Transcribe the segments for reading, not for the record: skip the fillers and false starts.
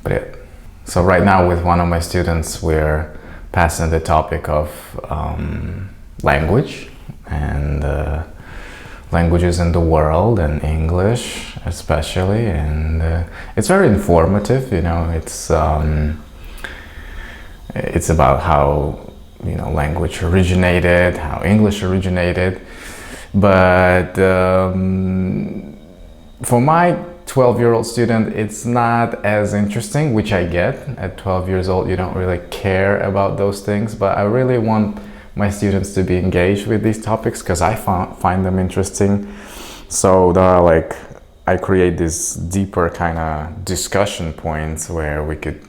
But yeah. So right now with one of my students, we're passing the topic of language and languages in the world, and English especially, and it's very informative. It's about how language originated, how English originated. But for my 12-year-old student, it's not as interesting, which I get. At 12 years old, you don't really care about those things, but I really want my students to be engaged with these topics because I find them interesting. So I create these deeper kind of discussion points where we could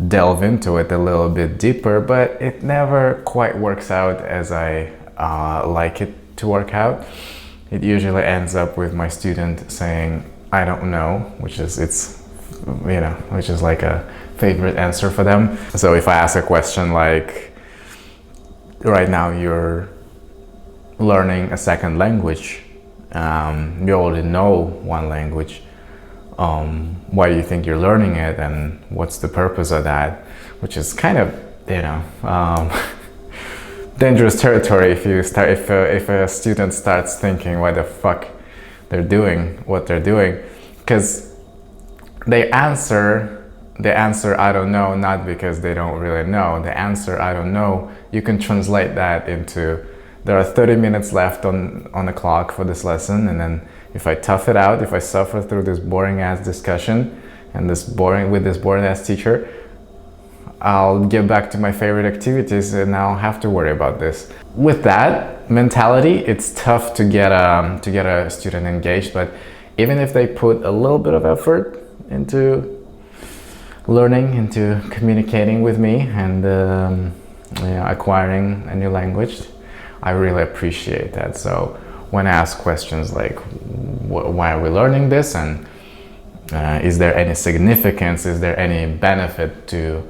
delve into it a little bit deeper, but it never quite works out as I like it to work out. It usually ends up with my student saying, I don't know, which is like a favorite answer for them. So if I ask a question like, right now you're learning a second language, you already know one language, why do you think you're learning it, and what's the purpose of that? Which is kind of dangerous territory if a student starts thinking why the fuck they're doing what they're doing, because they answer I don't know not because they don't really know. The answer I don't know, you can translate that into there are 30 minutes left on the clock for this lesson, and then if I tough it out, if I suffer through this boring ass discussion and this boring ass teacher, I'll get back to my favorite activities and I'll have to worry about this. With that mentality, it's tough to get a student engaged, but even if they put a little bit of effort into learning, into communicating with me and acquiring a new language, I really appreciate that. So when I ask questions like, why are we learning this, and is there any significance, is there any benefit to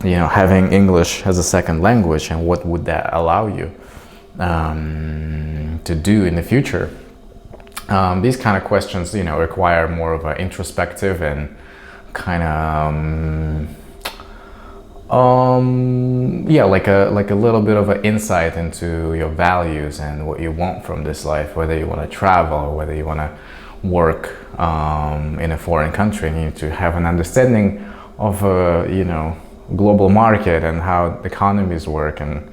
having English as a second language, and what would that allow you to do in the future? These kind of questions, require more of an introspective and kind of, like a little bit of an insight into your values and what you want from this life, whether you want to travel or whether you want to work in a foreign country. And you need to have an understanding of global market and how economies work and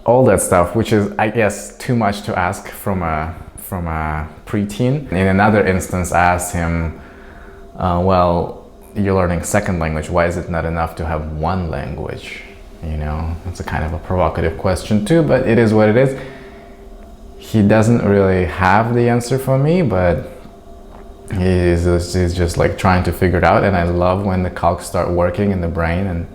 all that stuff, which is, I guess, too much to ask from a preteen. In another instance, I asked him, well, you're learning second language, why is it not enough to have one language? It's a kind of a provocative question too, but it is what it is. He doesn't really have the answer for me, but he's just like trying to figure it out. And I love when the cogs start working in the brain, and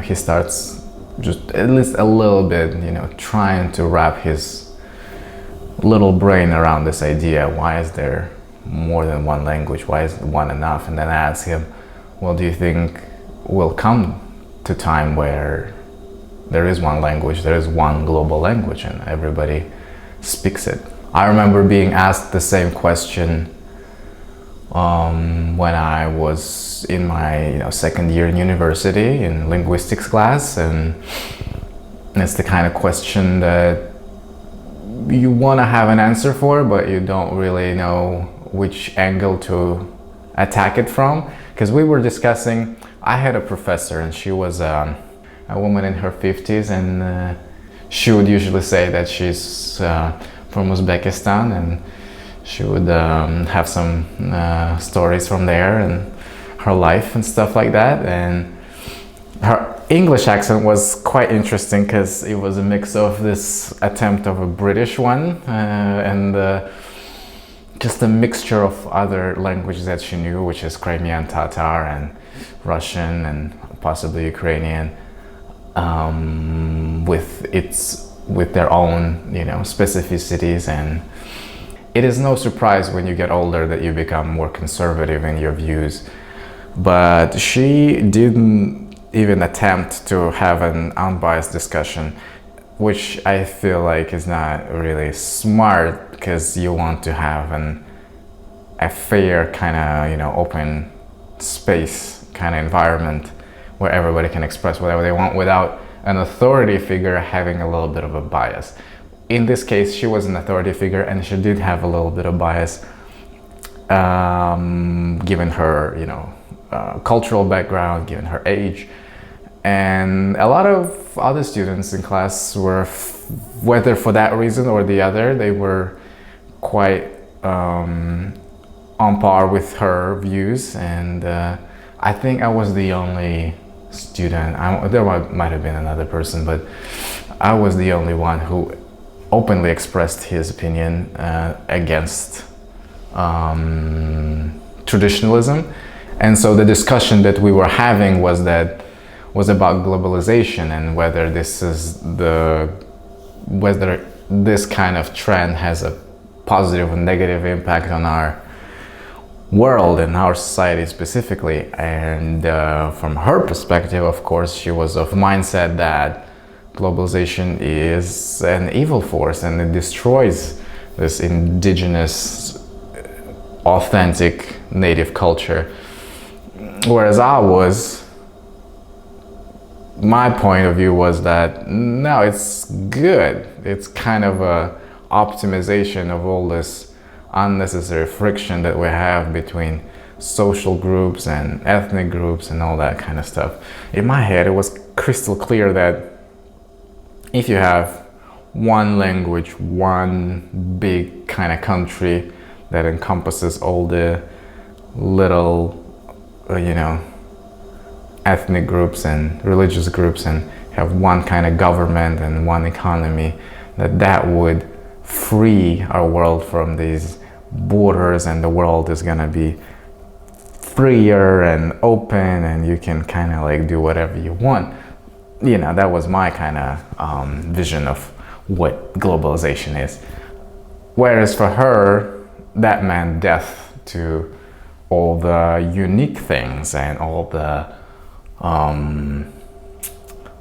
he starts just at least a little bit, trying to wrap his little brain around this idea. Why is there more than one language? Why is one enough? And then I ask him, well, do you think we'll come to time where there is one language, there is one global language, and everybody speaks it? I remember being asked the same question when I was in my second year in university in linguistics class, and it's the kind of question that you want to have an answer for, but you don't really know which angle to attack it from. Because we were discussing, I had a professor, and she was a woman in her 50s, and she would usually say that she's from Uzbekistan, and she would have some stories from there and her life and stuff like that. And her English accent was quite interesting because it was a mix of this attempt of a British one and just a mixture of other languages that she knew, which is Crimean Tatar and Russian and possibly Ukrainian, with their own specificities. And it is no surprise when you get older that you become more conservative in your views. But she didn't even attempt to have an unbiased discussion, which I feel like is not really smart, because you want to have an a fair kind of, open space kind of environment where everybody can express whatever they want without an authority figure having a little bit of a bias. In this case, she was an authority figure and she did have a little bit of bias, given her, cultural background, given her age. And a lot of other students in class were, whether for that reason or the other, they were quite on par with her views. And I think I was the only student, there might have been another person, but I was the only one who openly expressed his opinion against traditionalism. And so the discussion that we were having was about globalization and whether this kind of trend has a positive and negative impact on our world and our society specifically. And from her perspective, of course, she was of mindset that globalization is an evil force and it destroys this indigenous, authentic native culture. Whereas my point of view was that no, it's good. It's kind of a optimization of all this unnecessary friction that we have between social groups and ethnic groups and all that kind of stuff. In my head, it was crystal clear that if you have one language, one big kind of country that encompasses all the little, ethnic groups and religious groups, and have one kind of government and one economy, that would free our world from these borders, and the world is gonna be freer and open, and you can kind of like do whatever you want. That was my kind of vision of what globalization is. Whereas for her, that meant death to all the unique things and all the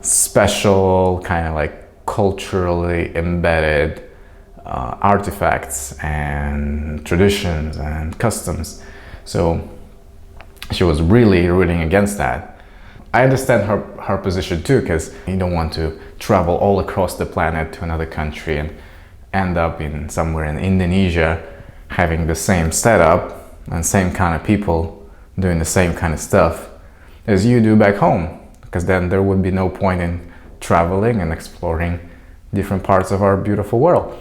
special kind of like culturally embedded artifacts and traditions and customs. So she was really rooting against that. I understand her position too, because you don't want to travel all across the planet to another country and end up in somewhere in Indonesia having the same setup and same kind of people doing the same kind of stuff as you do back home, because then there would be no point in traveling and exploring different parts of our beautiful world,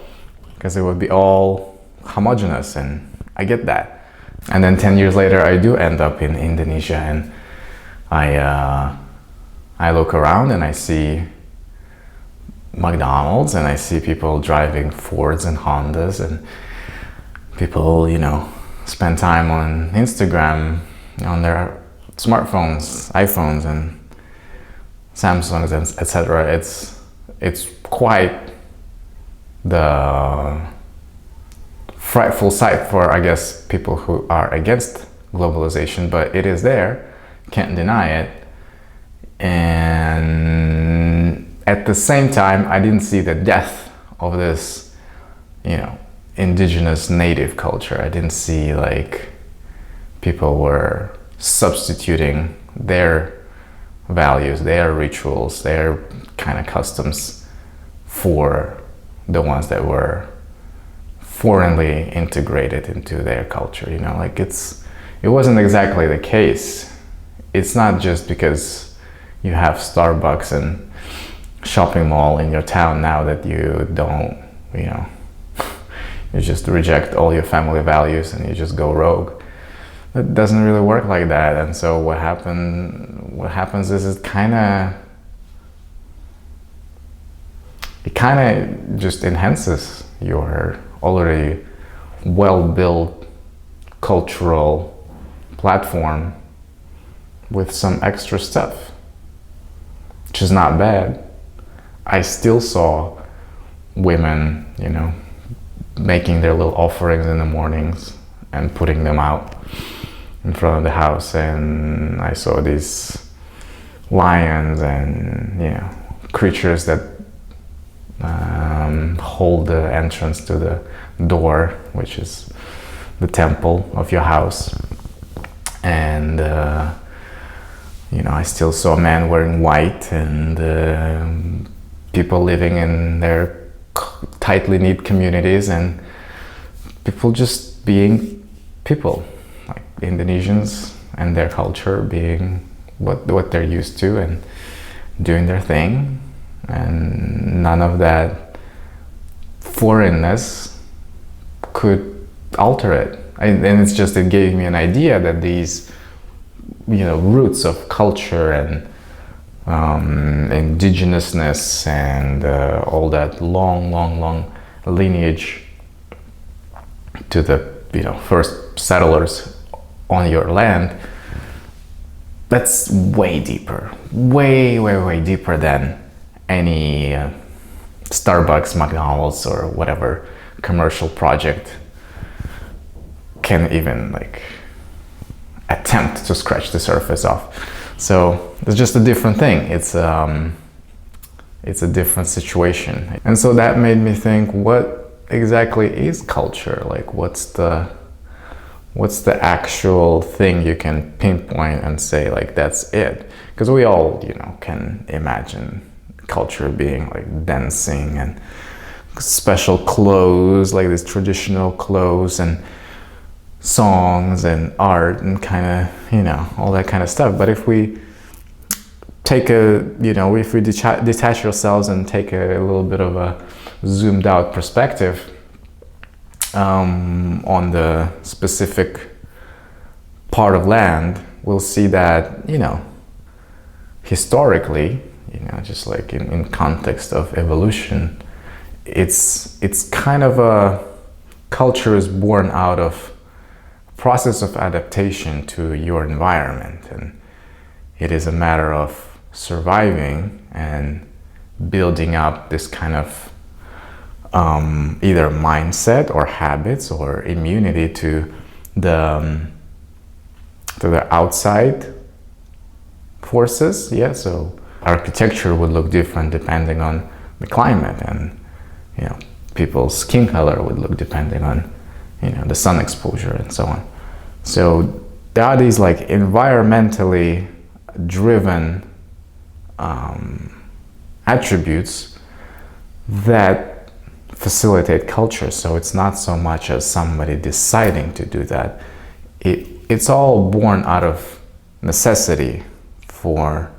because it would be all homogenous, and I get that. And then 10 years later, I do end up in Indonesia, and I look around and I see McDonald's, and I see people driving Fords and Hondas, and people, spend time on Instagram on their smartphones, iPhones and Samsungs, and etc. It's quite the frightful sight for, I guess, people who are against globalization, but it is there, can't deny it. And at the same time, I didn't see the death of this, indigenous native culture. I didn't see like people were substituting their values, their rituals, their kind of customs for the ones that were foreignly integrated into their culture. It wasn't exactly the case. It's not just because you have Starbucks and shopping mall in your town now that you don't, you just reject all your family values and you just go rogue. It doesn't really work like that. And so what happens is it kind of just enhances your already well-built cultural platform with some extra stuff, which is not bad. I still saw women, making their little offerings in the mornings and putting them out in front of the house, and I saw these lions and creatures that hold the entrance to the door, which is the temple of your house. And I still saw men wearing white, and people living in their tightly knit communities, and people just being people, like Indonesians and their culture being what they're used to and doing their thing, and none of that foreignness could alter it. And it gave me an idea that these roots of culture and indigenousness and all that long lineage to the first settlers on your land, that's way deeper, way deeper than any Starbucks, McDonald's, or whatever commercial project can even attempt to scratch the surface off. So it's just a different thing. It's a different situation. And so that made me think, what exactly is culture? What's the actual thing you can pinpoint and say, that's it? Because we all, can imagine culture being dancing and special clothes, these traditional clothes, and songs and art and all that kind of stuff. But if we take if we detach ourselves and take a little bit of a zoomed out perspective on the specific part of land, we'll see that historically, just in context of evolution, it's kind of a culture is born out of process of adaptation to your environment, and it is a matter of surviving and building up this kind of either mindset or habits or immunity to the outside forces. So architecture would look different depending on the climate, and people's skin color would look depending on the sun exposure and so on. So there are these environmentally driven attributes that facilitate culture. So it's not so much as somebody deciding to do that. It's all born out of necessity for,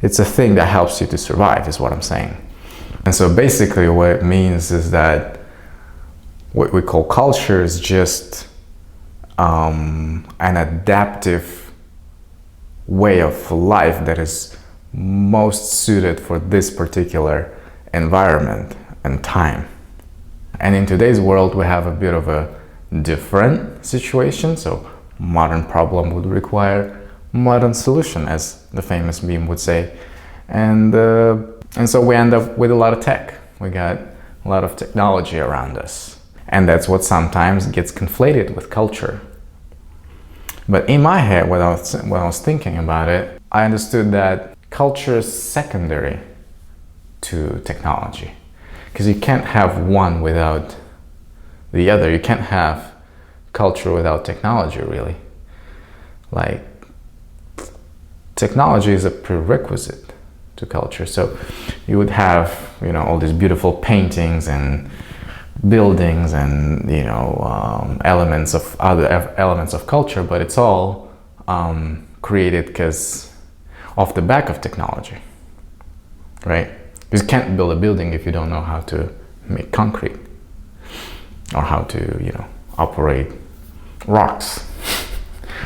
it's a thing that helps you to survive, is what I'm saying. And so basically what it means is that what we call culture is just an adaptive way of life that is most suited for this particular environment and time. And in today's world, we have a bit of a different situation. So modern problem would require modern solution, as the famous meme would say. And so we end up with a lot of tech. We got a lot of technology around us. And that's what sometimes gets conflated with culture. But in my head, when I was thinking about it, I understood that culture is secondary to technology. Because you can't have one without the other. You can't have culture without technology, really. Technology is a prerequisite to culture. So you would have, all these beautiful paintings and buildings and elements of culture, but it's all created because off the back of technology, right? You can't build a building if you don't know how to make concrete or how to operate rocks.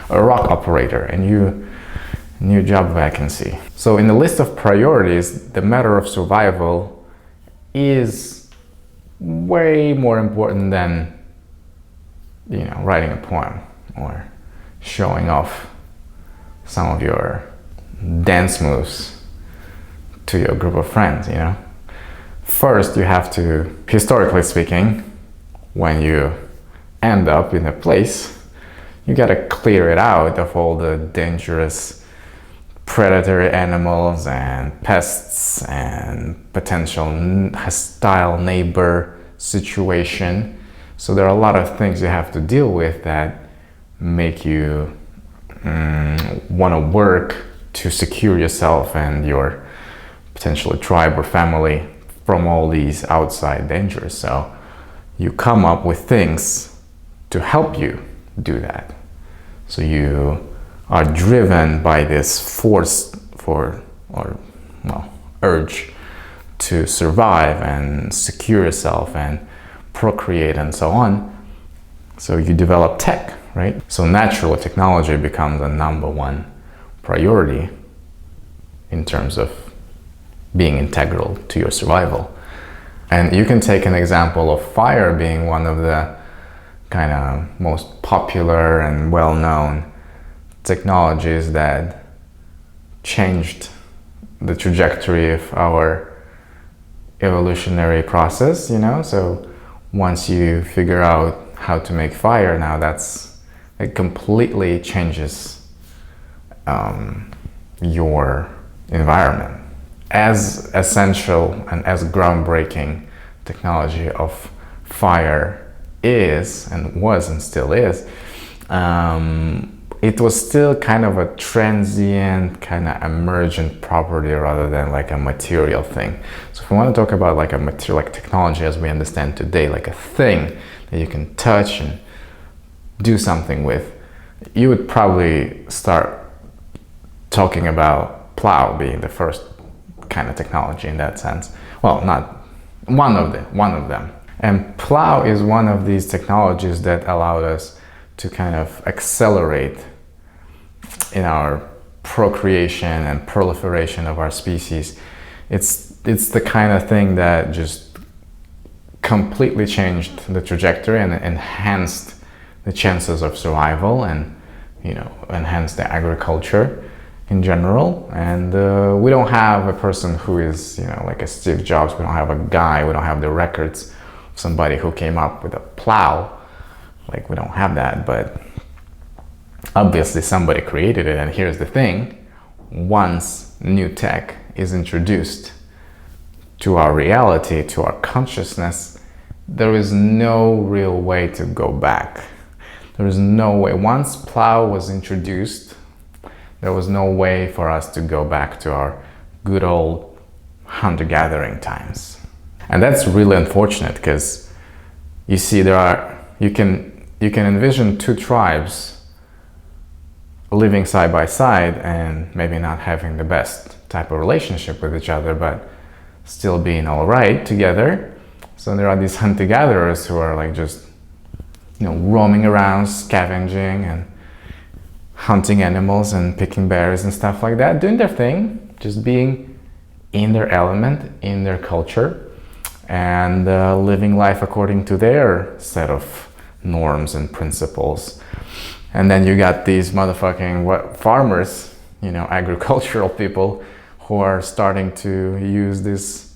A rock operator, a new job vacancy. So in the list of priorities, the matter of survival is way more important than writing a poem or showing off some of your dance moves to your group of friends. First, you have to, historically speaking, when you end up in a place, you gotta clear it out of all the dangerous predatory animals and pests and potential hostile neighbors situation. So there are a lot of things you have to deal with that make you want to work to secure yourself and your potentially tribe or family from all these outside dangers. So you come up with things to help you do that. So you are driven by this force urge to survive and secure yourself and procreate and so on. So you develop tech, right? So naturally, technology becomes the number one priority in terms of being integral to your survival. And you can take an example of fire being one of the kind of most popular and well-known technologies that changed the trajectory of our evolutionary process, you know? So once you figure out how to make fire, now it completely changes your environment. As essential and as groundbreaking technology of fire is and was and still is, it was still kind of a transient, kind of emergent property rather than like a material thing. So if we want to talk about like a material, like technology as we understand today, like a thing that you can touch and do something with, you would probably start talking about plow being the first kind of technology in that sense. Well, not one of them. And plow is one of these technologies that allowed us to kind of accelerate in our procreation and proliferation of our species. It's the kind of thing that just completely changed the trajectory and enhanced the chances of survival and, you know, enhanced the agriculture in general. And we don't have a person who is, you know, like a Steve Jobs. We don't have a guy, we don't have the records of somebody who came up with a plow. Like, we don't have that, but obviously somebody created it. And here's the thing, once new tech is introduced to our reality, to our consciousness, there is no real way to go back. There is no way. Once plow was introduced, there was no way for us to go back to our good old hunter-gathering times. And that's really unfortunate, because you see, you can envision two tribes living side by side and maybe not having the best type of relationship with each other, but still being all right together. So there are these hunter-gatherers who are like just, you know, roaming around, scavenging and hunting animals and picking berries and stuff like that, doing their thing, just being in their element, in their culture, and living life according to their set of norms and principles. And then you got these motherfucking farmers, you know, agricultural people who are starting to use this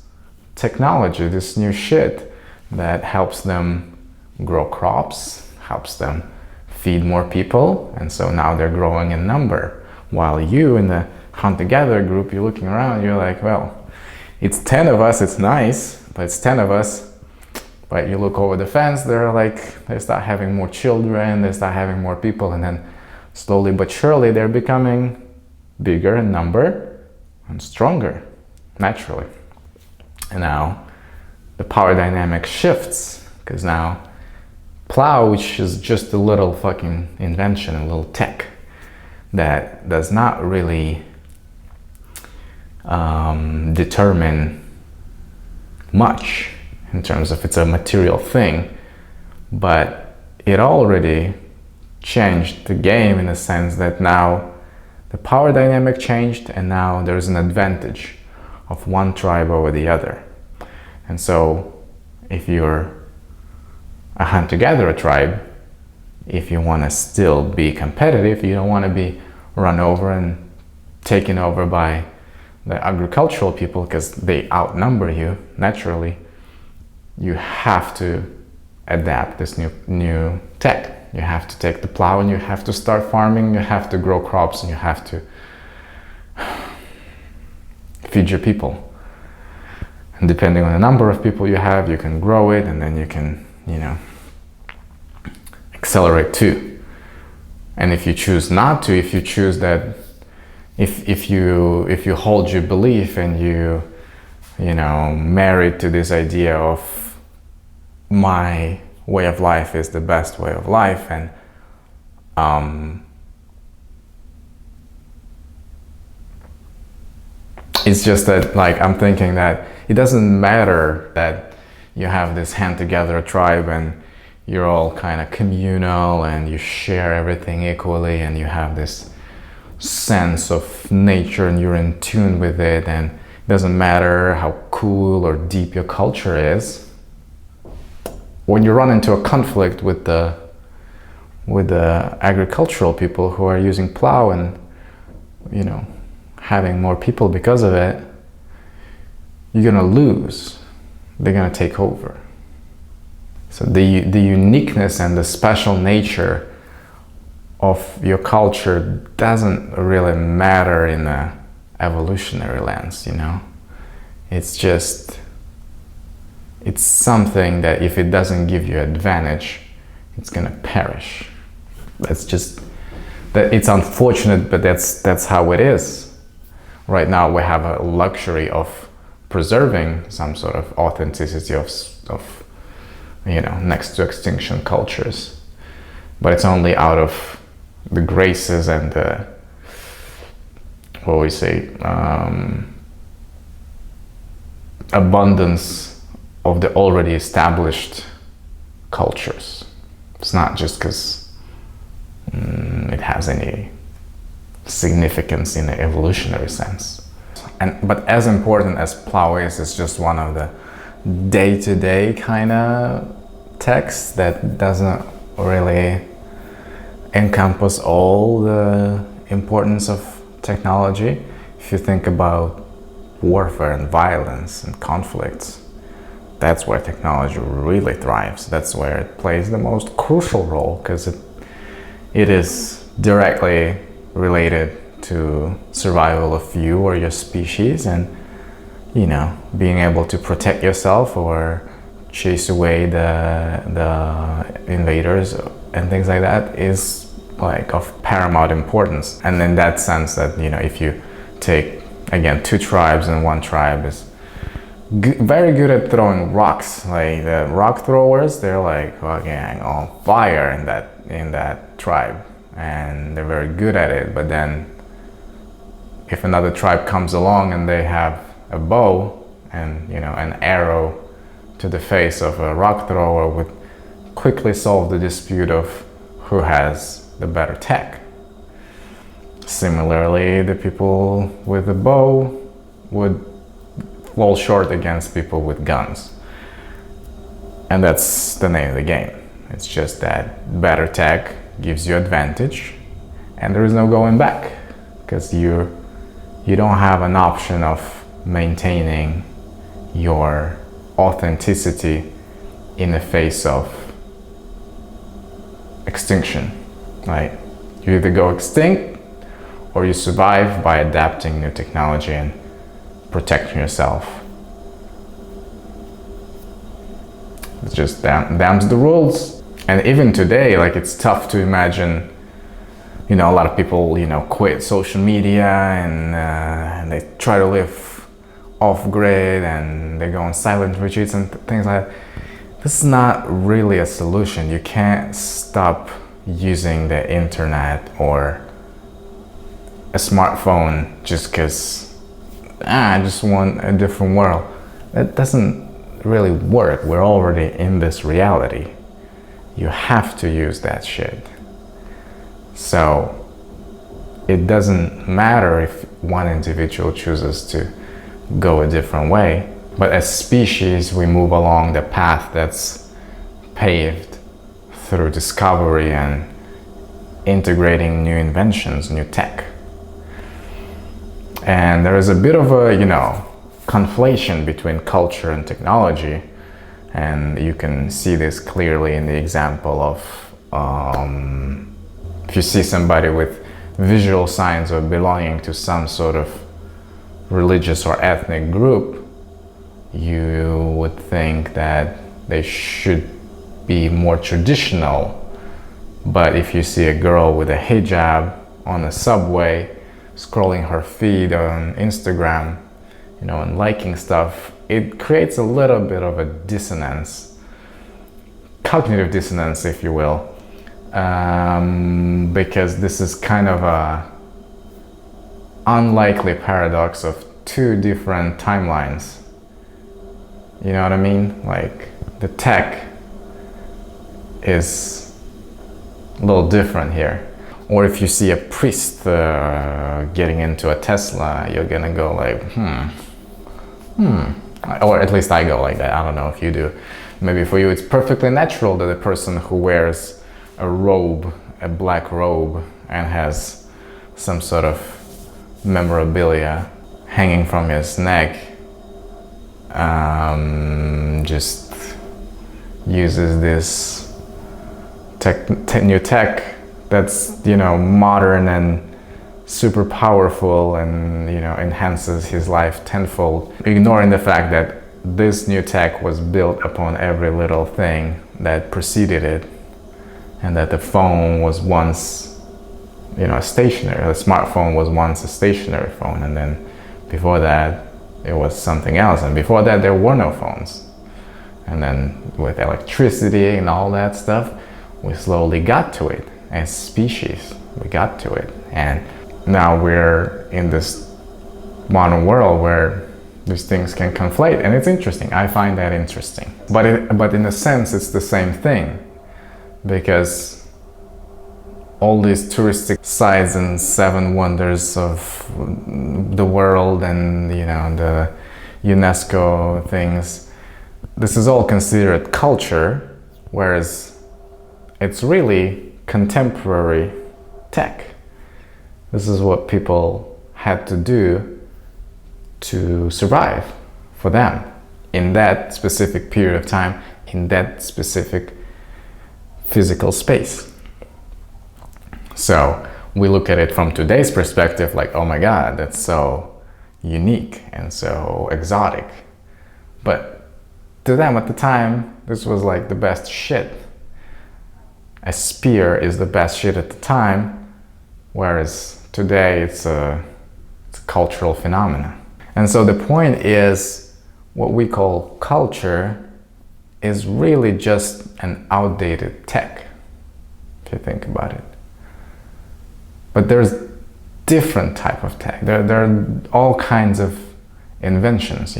technology, this new shit that helps them grow crops, helps them feed more people, and so now they're growing in number. While you in the hunter-gatherer group, you're looking around, you're like, well, it's 10 of us, it's nice, but it's 10 of us. But you look over the fence, they start having more children, they start having more people, and then slowly but surely they're becoming bigger in number and stronger, naturally. And now the power dynamic shifts, because now plow, which is just a little fucking invention, a little tech that does not really determine much in terms of it's a material thing, but it already changed the game in the sense that now the power dynamic changed, and now there's an advantage of one tribe over the other. And so if you're a hunter-gatherer tribe, if you want to still be competitive, you don't want to be run over and taken over by the agricultural people because they outnumber you naturally, you have to adapt this new tech. You have to take the plow and you have to start farming, you have to grow crops, and you have to feed your people. And depending on the number of people you have, you can grow it, and then you can, accelerate too. And if you choose not to, if you choose that, if you hold your belief and you married to this idea of my way of life is the best way of life, and it's just that, like, I'm thinking that it doesn't matter that you have this hand together tribe and you're all kind of communal and you share everything equally and you have this sense of nature and you're in tune with it, and it doesn't matter how cool or deep your culture is. When you run into a conflict with the agricultural people who are using plow and having more people because of it, you're gonna lose. They're gonna take over. So the uniqueness and the special nature of your culture doesn't really matter in the evolutionary lens, It's just, it's something that if it doesn't give you advantage, it's gonna perish. That's just, that it's unfortunate, but that's how it is. Right now we have a luxury of preserving some sort of authenticity of next to extinction cultures, but it's only out of the graces and the, abundance of the already established cultures. It's not just because it has any significance in the evolutionary sense. But as important as plow is, it's just one of the day-to-day kind of texts that doesn't really encompass all the importance of technology. If you think about warfare and violence and conflicts, that's where technology really thrives. That's where it plays the most crucial role, because it is directly related to survival of you or your species, and being able to protect yourself or chase away the invaders and things like that is like of paramount importance. And in that sense, that if you take again two tribes, and one tribe is very good at throwing rocks, like the rock throwers, they're like fucking on fire in that tribe, and they're very good at it. But then if another tribe comes along and they have a bow and an arrow to the face of a rock thrower, would quickly solve the dispute of who has the better tech. Similarly, the people with the bow would fall short against people with guns. And that's the name of the game. It's just that better tech gives you advantage, and there is no going back, because you don't have an option of maintaining your authenticity in the face of extinction. Like, you either go extinct or you survive by adapting new technology and protecting yourself. It just damns the rules. And even today, like, it's tough to imagine, a lot of people, quit social media and they try to live off-grid and they go on silent retreats and things like that. This is not really a solution. You can't stop using the internet or a smartphone just because I just want a different world. That doesn't really work. We're already in this reality. You have to use that shit. So it doesn't matter if one individual chooses to go a different way, but as species we move along the path that's paved through discovery and integrating new inventions, new tech. And there is a bit of a, conflation between culture and technology, and you can see this clearly in the example of if you see somebody with visual signs of belonging to some sort of religious or ethnic group, you would think that they should be more traditional. But if you see a girl with a hijab on a subway, scrolling her feed on Instagram, and liking stuff, it creates a little bit of a dissonance, cognitive dissonance, if you will, because this is kind of a unlikely paradox of two different timelines. You know what I mean? Like, the tech is a little different here. Or if you see a priest getting into a Tesla, you're gonna go like, or at least I go like that. I don't know if you do. Maybe for you it's perfectly natural that a person who wears a robe, a black robe, and has some sort of memorabilia hanging from his neck, just uses this new tech that's, modern and super powerful and, enhances his life tenfold, ignoring the fact that this new tech was built upon every little thing that preceded it, and that the phone was once, a smartphone was once a stationary phone, and then before that it was something else, and before that there were no phones. And then with electricity and all that stuff, we slowly got to it. As species, we got to it. And now we're in this modern world where these things can conflate, and it's interesting. I find that interesting. But in a sense, it's the same thing, because all these touristic sites and 7 wonders of the world and, the UNESCO things, this is all considered culture, whereas it's really contemporary tech. This is what people had to do to survive for them in that specific period of time, in that specific physical space. So we look at it from today's perspective like, oh my God, that's so unique and so exotic. But to them at the time, this was like the best shit. A spear is the best shit at the time, whereas today it's a cultural phenomenon. And so the point is, what we call culture is really just an outdated tech, if you think about it. But there's different type of tech. There are all kinds of inventions,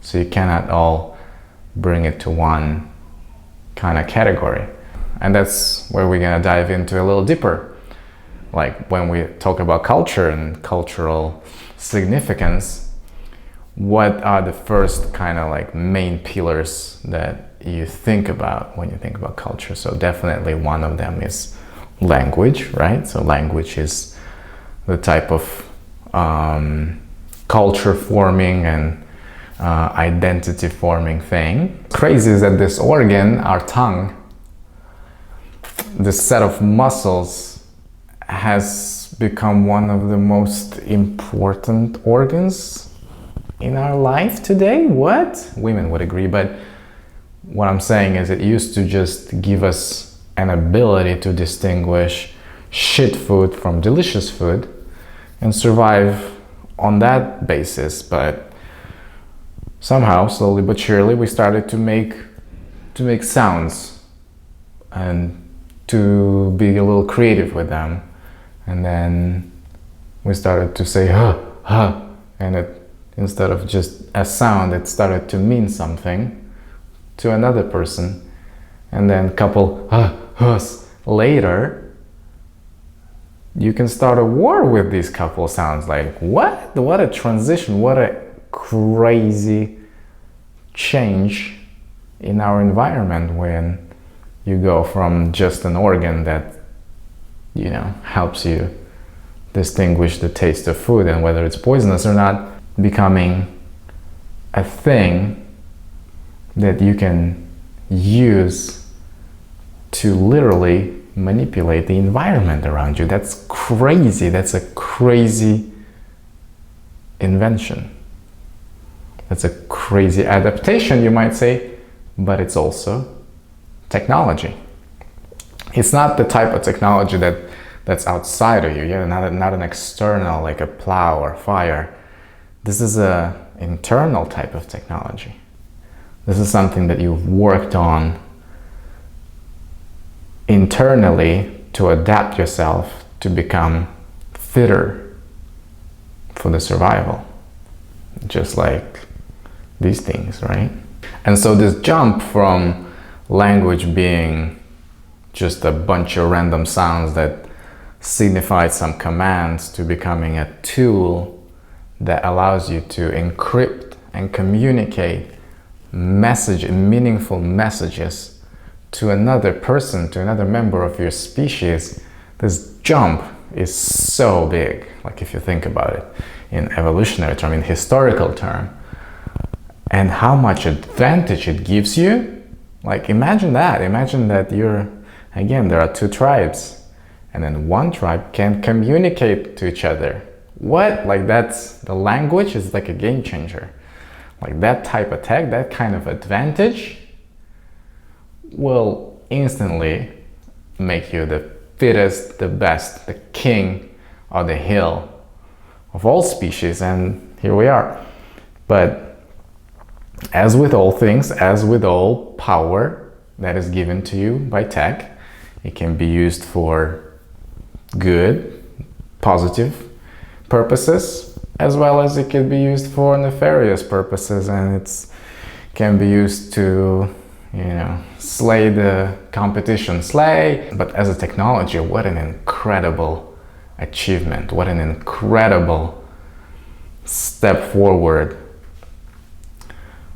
so you cannot all bring it to one kind of category. And that's where we're gonna dive into a little deeper. Like, when we talk about culture and cultural significance, what are the first kind of like main pillars that you think about when you think about culture? So definitely one of them is language, right? So language is the type of culture forming and identity forming thing. Crazy is that this organ, our tongue, this set of muscles, has become one of the most important organs in our life today. What? Women would agree, but what I'm saying is it used to just give us an ability to distinguish shit food from delicious food and survive on that basis. But somehow, slowly but surely, we started to make sounds and to be a little creative with them. And then we started to say huh, huh, and it, instead of just a sound, it started to mean something to another person. And then a couple hus later, you can start a war with these couple sounds. Like, what? What a transition, what a crazy change in our environment when you go from just an organ that, helps you distinguish the taste of food and whether it's poisonous or not, becoming a thing that you can use to literally manipulate the environment around you. That's crazy. That's a crazy invention. That's a crazy adaptation, you might say, but it's also technology. It's not the type of technology that's outside of you, not an external, like a plow or fire. This is an internal type of technology. This is something that you've worked on internally to adapt yourself to become fitter for the survival. Just like these things, right? And so this jump from language being just a bunch of random sounds that signify some commands to becoming a tool that allows you to encrypt and communicate meaningful messages to another person, to another member of your species. This jump is so big, like if you think about it in evolutionary term, in historical term, and how much advantage it gives you. Like imagine that you're, again, there are two tribes, and then one tribe can communicate to each other. What? Like that's, the language is like a game changer. Like that type of tech, that kind of advantage will instantly make you the fittest, the best, the king of the hill of all species, and here we are. But as with all things, as with all power that is given to you by tech, it can be used for good, positive purposes, as well as it can be used for nefarious purposes, and it can be used to, slay the competition, But as a technology, what an incredible achievement, what an incredible step forward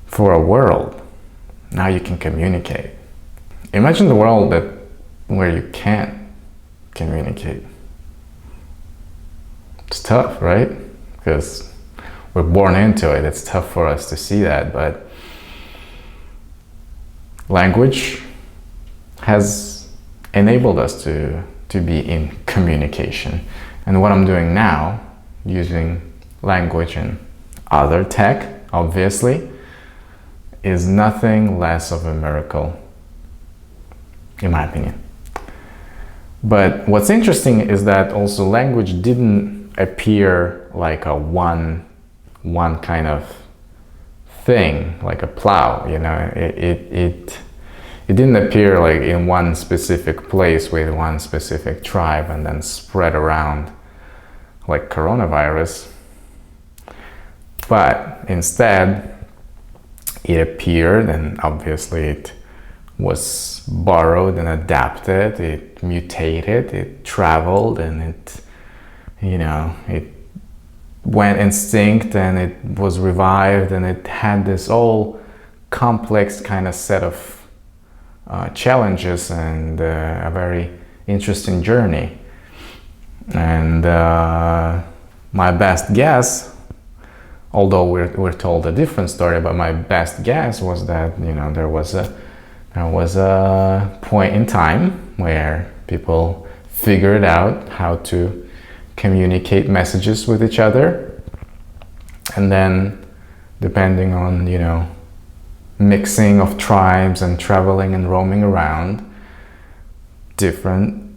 for a world. Now you can communicate. Imagine the world where you can't communicate. It's tough, right? Because we're born into it. It's tough for us to see that, but language has enabled us to be in communication. And what I'm doing now, using language and other tech, obviously, is nothing less of a miracle, in my opinion. But what's interesting is that also language didn't appear like a one kind of thing, like a plow, it didn't appear like in one specific place with one specific tribe and then spread around like coronavirus. But instead, it appeared, and obviously it was borrowed and adapted, it mutated, it traveled, and it went extinct, and it was revived, and it had this whole complex kind of set of challenges and a very interesting journey. And my best guess, although we're told a different story, but my best guess was that there was a point in time where people figured out how to communicate messages with each other, and then depending on mixing of tribes and traveling and roaming around, different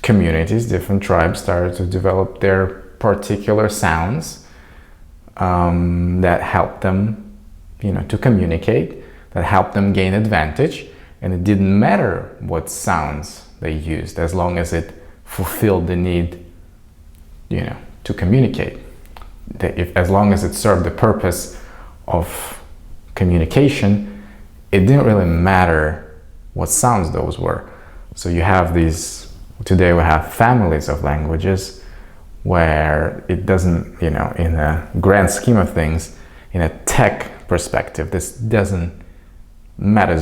communities, different tribes started to develop their particular sounds that helped them to communicate, that helped them gain advantage. And it didn't matter what sounds they used, as long as it fulfilled the need to communicate. As long as it served the purpose of communication, it didn't really matter what sounds those were. So you have today we have families of languages where it doesn't, in a grand scheme of things, in a tech perspective, this doesn't matter.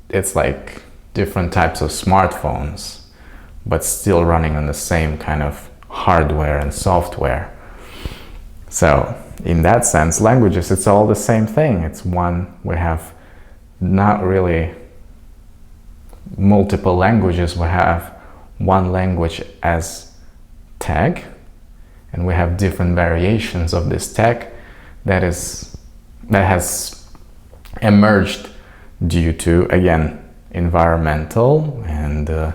It's like different types of smartphones, but still running on the same kind of hardware and software. So in that sense, languages, it's all the same thing. It's one, we have not really multiple languages, we have one language as tag, and we have different variations of this tag that is that has emerged due to, again, environmental and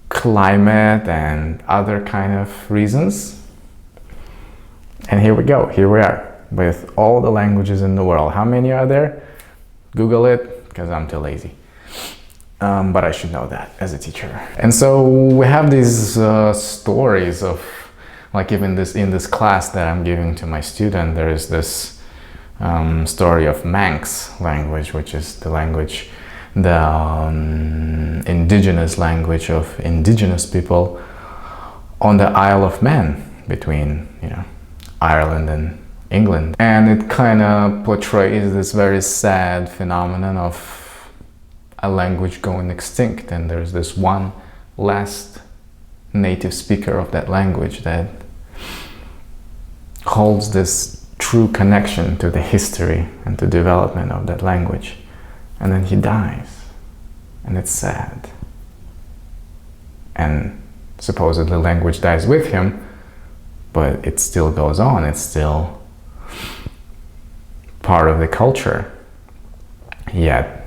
climate and other kind of reasons. And here we go, here we are with all the languages in the world. How many are there? Google it, because I'm too lazy. But I should know that as a teacher. And so we have these stories of, like, even in this class that I'm giving to my student, there is this story of Manx language, which is the language, the indigenous language of indigenous people on the Isle of Man, between, you know, Ireland and England. And it kind of portrays this very sad phenomenon of a language going extinct, and there's this one last native speaker of that language that holds this true connection to the history and to development of that language, and then he dies, and it's sad. And supposedly language dies with him, but it still goes on, it's still part of the culture. Yet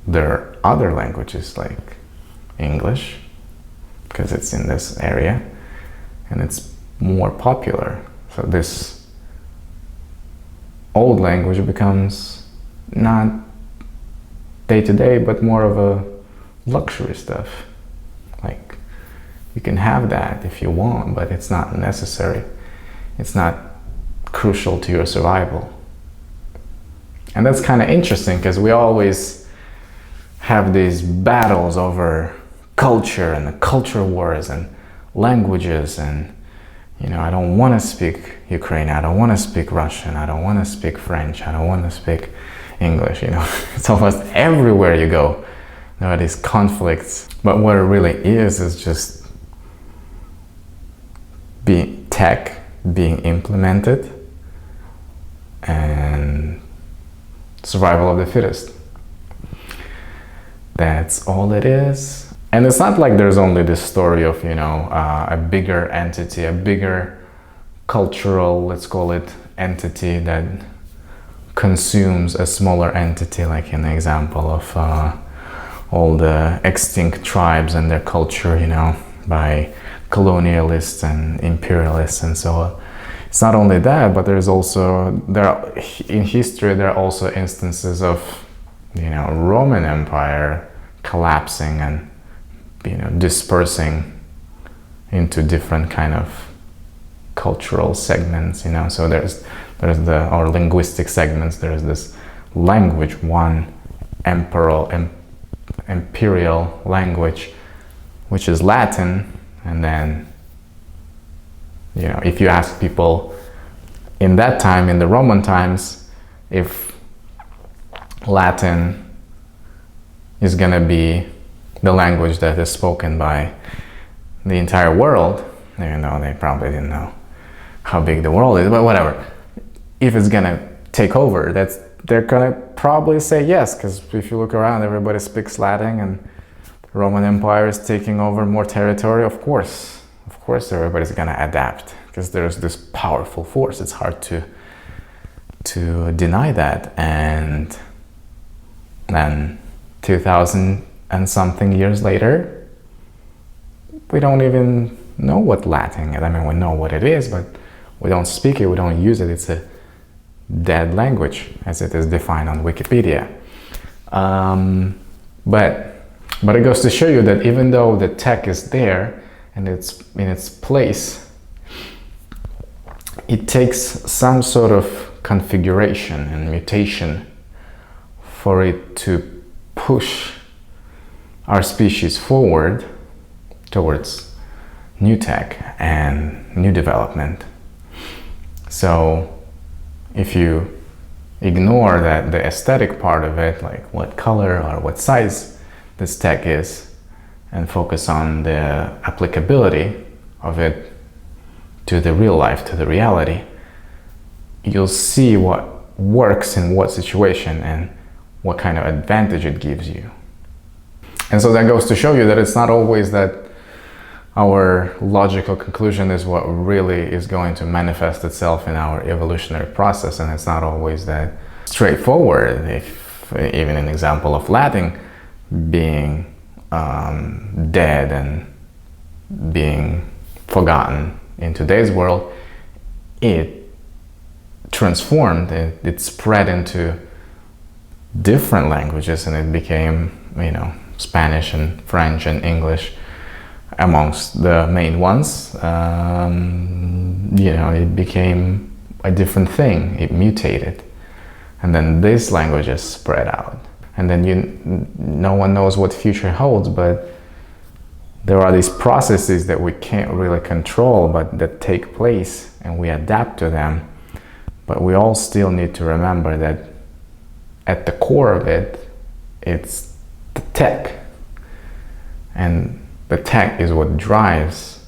there are other languages like English, because it's in this area and it's more popular. So this old language becomes not day-to-day, but more of a luxury stuff. Like, you can have that if you want, but it's not necessary. It's not crucial to your survival. And that's kind of interesting, because we always have these battles over culture and the culture wars and languages, and, you know, I don't want to speak Ukrainian, I don't want to speak Russian, I don't want to speak French, I don't want to speak English, you know. It's almost everywhere you go, there are these conflicts. But what it really is just tech being implemented and survival of the fittest. That's all it is. And it's not like there's only this story of, you know, a bigger entity, a bigger cultural, let's call it, entity that consumes a smaller entity, like in the example of all the extinct tribes and their culture, you know, by colonialists and imperialists and so on. It's not only that, but there's also, in history, there are also instances of, you know, Roman Empire collapsing and, you know, dispersing into different kind of cultural segments, you know. So there's or linguistic segments. There's this language, one imperial language, which is Latin. And then, you know, if you ask people in that time, in the Roman times, if Latin is gonna be the language that is spoken by the entire world, even though they probably didn't know how big the world is, but whatever. If it's gonna take over, they're gonna probably say yes, because if you look around, everybody speaks Latin, and the Roman Empire is taking over more territory. Of course everybody's gonna adapt, because there's this powerful force. It's hard to deny that. And then 2000 and something years later, we don't even know what Latin is. I mean, we know what it is, but we don't speak it, we don't use it. It's a dead language, as it is defined on Wikipedia. But it goes to show you that even though the tech is there and it's in its place, it takes some sort of configuration and mutation for it to push our species forward towards new tech and new development. So if you ignore the aesthetic part of it, like what color or what size this tech is, and focus on the applicability of it to the real life, to the reality, you'll see what works in what situation and what kind of advantage it gives you. And so that goes to show you that it's not always that our logical conclusion is what really is going to manifest itself in our evolutionary process, and it's not always that straightforward. If even an example of Latin being dead and being forgotten in today's world, it transformed, it spread into different languages, and it became, Spanish and French and English amongst the main ones. It became a different thing. It mutated, and then these languages spread out, and then no one knows what future holds, but there are these processes that we can't really control, but that take place, and we adapt to them. But we all still need to remember that at the core of it, it's the tech. And the tech is what drives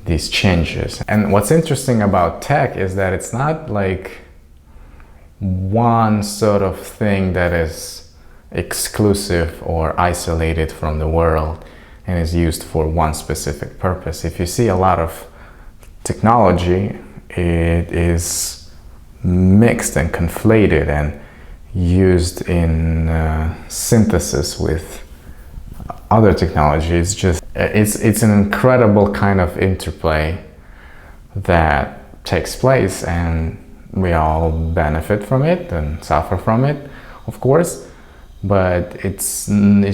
these changes. And what's interesting about tech is that it's not like one sort of thing that is exclusive or isolated from the world and is used for one specific purpose. If you see a lot of technology, it is mixed and conflated and used in synthesis with other technologies. It's an incredible kind of interplay that takes place, and we all benefit from it and suffer from it, of course. But it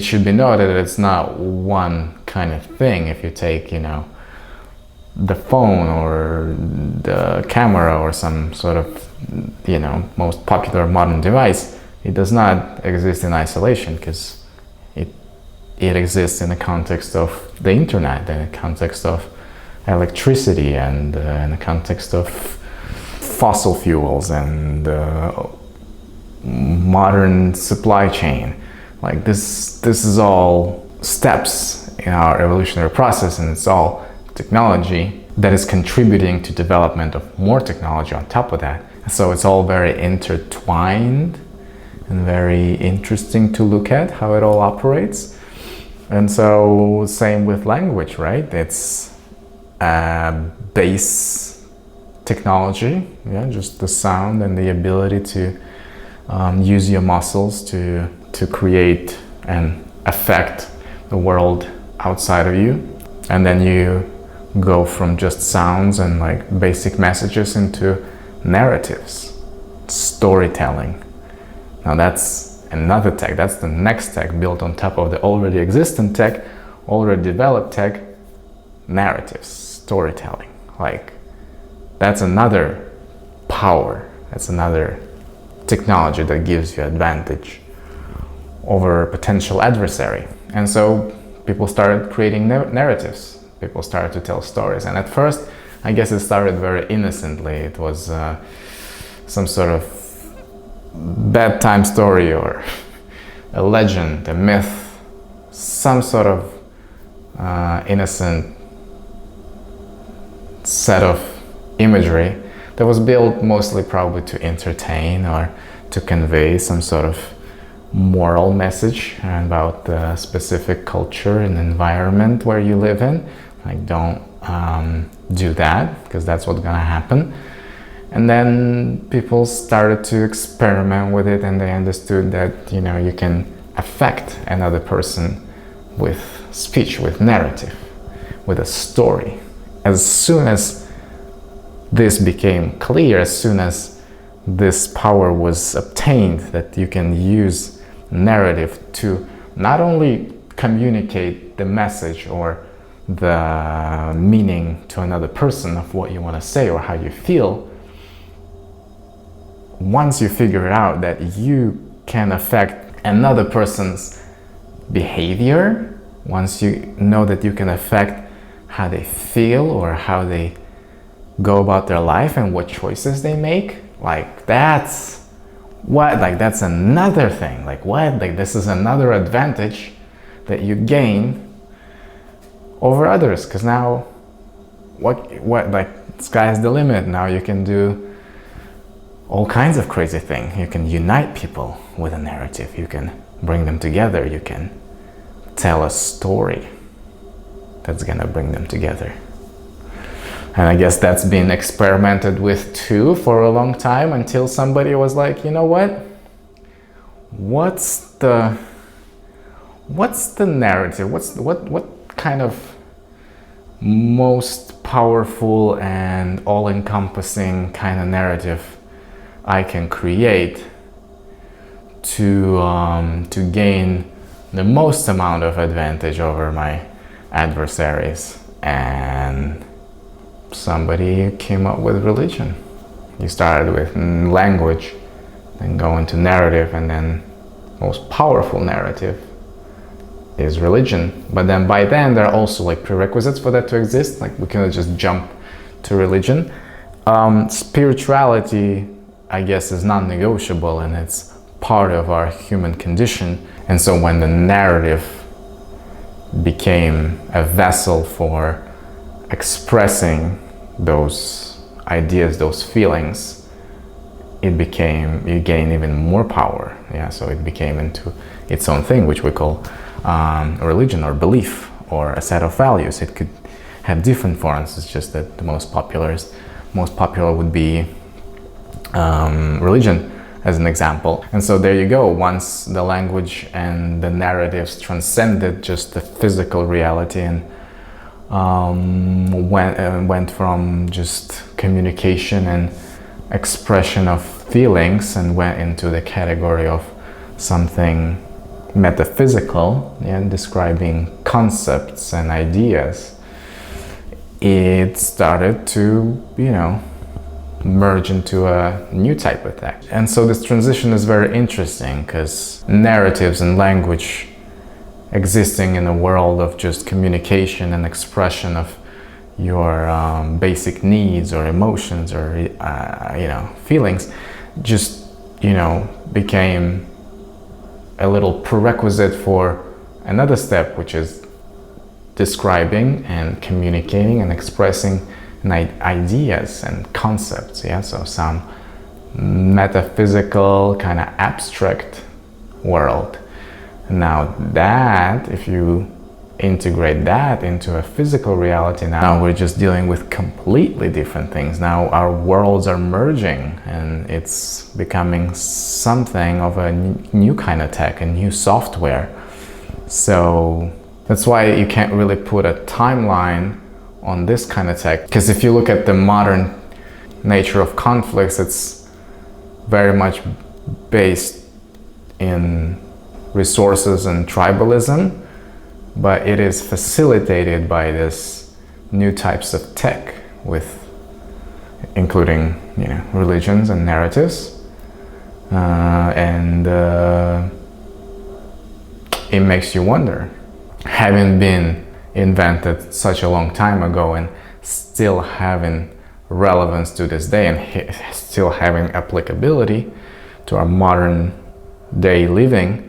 should be noted that it's not one kind of thing. If you take, the phone or the camera or some sort of, most popular modern device, it does not exist in isolation, because it exists in the context of the internet, in the context of electricity, and in the context of fossil fuels and modern supply chain. Like this is all steps in our evolutionary process, and it's all technology that is contributing to development of more technology on top of that. So it's all very intertwined and very interesting to look at how it all operates. And so same with language, right? It's base technology, just the sound and the ability to use your muscles to create and affect the world outside of you. And then you go from just sounds and like basic messages into narratives, storytelling. Now that's another tech, that's the next tech built on top of the already existent tech, already developed tech, narratives, storytelling. Like that's another power, that's another technology that gives you advantage over a potential adversary. And so people started creating narratives. People started to tell stories. And at first, I guess it started very innocently. It was some sort of bedtime story or a legend, a myth, some sort of innocent set of imagery that was built mostly probably to entertain or to convey some sort of moral message about the specific culture and environment where you live in. Like, don't do that, because that's what's gonna happen. And then people started to experiment with it, and they understood that, you can affect another person with speech, with narrative, with a story. As soon as this became clear, as soon as this power was obtained, that you can use narrative to not only communicate the message or the meaning to another person of what you want to say or how you feel, once you figure out that you can affect another person's behavior, once you know that you can affect how they feel or how they go about their life and what choices they make, like that's another thing. This is another advantage that you gain over others, because now sky's the limit. Now you can do all kinds of crazy things. You can unite people with a narrative. You can bring them together. You can tell a story that's gonna bring them together. And I guess that's been experimented with too for a long time, until somebody was like, you know what? What's the narrative? What kind of most powerful and all-encompassing kind of narrative I can create to gain the most amount of advantage over my adversaries? And somebody came up with religion. You started with language, then go into narrative, and then most powerful narrative is religion. But then by then there are also like prerequisites for that to exist. Like we cannot just jump to religion. Spirituality, I guess, is non-negotiable, and it's part of our human condition. And so when the narrative became a vessel for expressing those ideas, those feelings, you gain even more power. Yeah, so it became into its own thing, which we call a religion or belief or a set of values. It could have different forms. It's just that the most popular would be religion as an example. And so there you go. Once the language and the narratives transcended just the physical reality and went from just communication and expression of feelings and went into the category of something metaphysical, and describing concepts and ideas, it started to, merge into a new type of text. And so this transition is very interesting, because narratives and language existing in a world of just communication and expression of your basic needs or emotions or feelings just became a little prerequisite for another step, which is describing and communicating and expressing ideas and concepts. So some metaphysical kind of abstract world. Now that, if you integrate that into a physical reality, now we're just dealing with completely different things. Now our worlds are merging, and it's becoming something of a new kind of tech, a new software. So that's why you can't really put a timeline on this kind of tech, because if you look at the modern nature of conflicts, it's very much based in resources and tribalism, but it is facilitated by this new types of tech, with including religions and narratives, and it makes you wonder, having been invented such a long time ago and still having relevance to this day and still having applicability to our modern day living,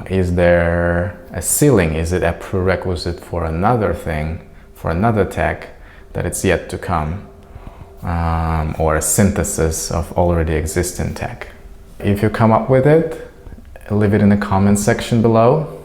is there a ceiling? Is it a prerequisite for another thing, for another tech that it's yet to come, or a synthesis of already existing tech? If you come up with it, leave it in the comment section below.